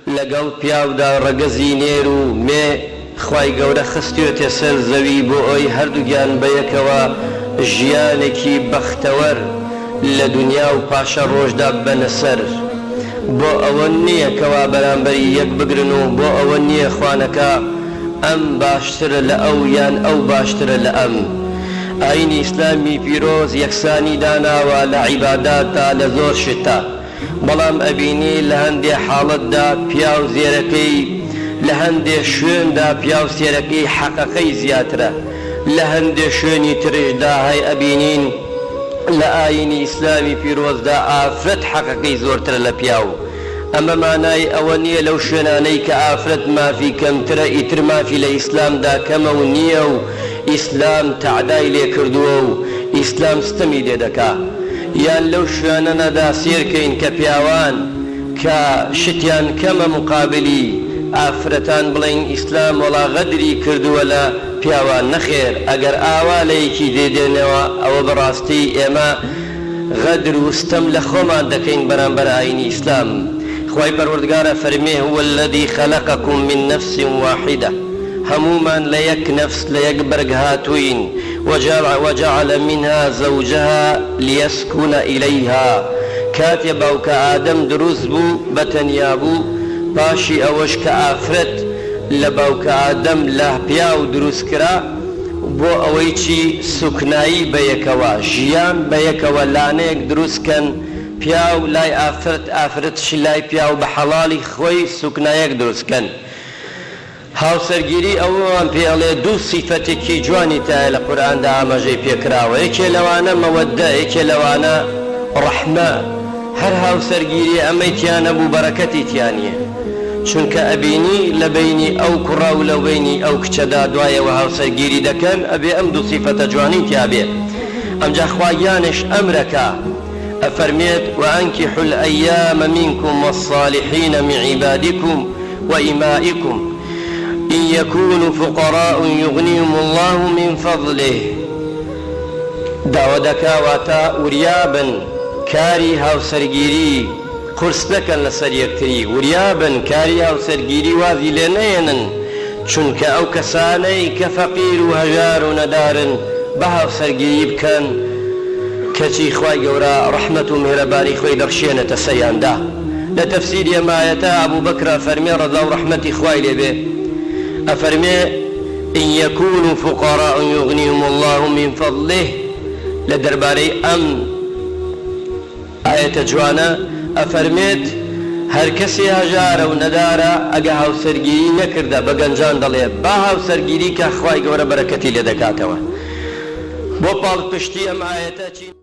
لەگەڵ پیاودا ڕەگەزی نێر و مێ خوای گەورە خستوێتە سەر زەوی بۆ ئەوی هەردووگیان بەیەکەوە ژیانێکی بەختەوەر لە دنیا و پاشە ڕۆژدا بنە سەر. بۆ ئەوە نییە کەوا بەرامبەری یەک بگرن و بۆ ئەوە نییە خوانەکە ئەم باشترە لە ئەو یان ئەو باشترە لە ئەم. ئاینی ئیسلامی پیرۆز یەکسانی داناوە لە عیباداتدا لە زۆر شتە، بەڵام ئەبینی لە هەندێک حاڵەتدا پیا و زێرەکەی، لە هەندێک شوێندا پیا و سێرەکەی حەقەقەی زیاترە، لە هەندێک شوێنی ترشدا هەی ئەبینین لە ئاینی ئیسلامی پیرۆزدا ئافرەت حەقەقەی زۆرترە لە پیاو. ئەمە مانای ئەوە نییە لەو شوێنانەی کە ئافرەت مافی کەمترە ئیتر مافی لە ئیسلامدا کەمە و نییە و ئیسلام تەعدای لێ کردووە و ئیسلام ستەمی لێ دەکا. یان لەو شوێنەنەدا سێرکەین کە پیاوان کە شتیان کەمە مقابلی ئافرەتان بڵین ئیسلام وەڵا غەدری کردووە لە پیاوان. نەخێر، ئەگەر ئاوا لەیەکی دێدێنەوە ئەوە بەڕاستی ئێمە غەدر و ستەم لە خۆمان دەکەین بەرامبەر ئاینی ئیسلام. خوای پەروەردگارە فەرمێ هو الذي خلقكم من نفس واحدة، هەمومان لە یەک نەفس لە یەک بەرگ هاتووین. وجعل منها زوجها ليسكن إليها، کاتێ باوکە ئادەم دروست بوو بەتەنیا بوو، پاشی ئەوەش کە ئافرەت لە باوکە ئادەم لە پیا و دروست کرا بۆ ئەوەی چی سوکنایی بەیەکەوە، ژیان بەیەکەوە لانەیەک دروستکەن، پیا و لای ئافرەت، ئافرەتشی لای پیا و بە حەڵاڵی خۆی سوکنایەک دروستکەن. هاوسەرگیری ئەوەوان پێڵێ دوو سیفەتێکی جوانی تایە لە قورئاندا ئاماژەی پێکراوە، یەکێ لەوانە مەوەددە، یەکێ لەوانە ڕەحمە. هەر هاوسەرگیری ئەمەی تیانە بوو بەرەکەتی تیانیە، چونکە ئەبینی لە بینی ئەو کوڕە و لە بینی ئەو کچەدا دوایەوە هاوسەرگیری دەکەن، ئەبێ ئەم دوو سیفەتە جوانی تیابێ. ئەمجا خوایانش ئەمرەکە ئەفەرمێت وأنكحوا الأيام منكم والصالحين من عبادكم وإمائكم إن يكونوا فقراء يغنيهم الله من فضله. داودەکە واتە وریابن کاری هاوسەرگیری قورس نەکەن لەسەر یەکتری، وریابن کاری هاوسەرگیری وازی لێ نەهێنن، چونکە ئەو کەسانەی کە فەقیر و هەژار و نەدارن بە هاوسەرگیری بکەن، کەچی خوای گەورە ڕەحمەت و میهرەبانی خۆی دەڕشێنێتە سەریاندا. لە تەفسیری ئەم ئایەتە ئەبوو بەکر فەرمێ ڕەضا و ڕەحمەتی خوای لێبێ، ئەفەرمێ إن يكونوا فقراء يغنيهم الله من فضله. لە دەربارەی ئەم ئاەتە جوانە ئەفەرمێت هەر کەسێ هەژارە و نەدارە ئەگە هاوسەرگیری نەکردە بە گەنجان دەڵێ با هاوسەرگیری کە خوای گەورە بەرەکەتی لێ دەکاتەوە. بۆ پاڵپشتی ئەم ئاەتە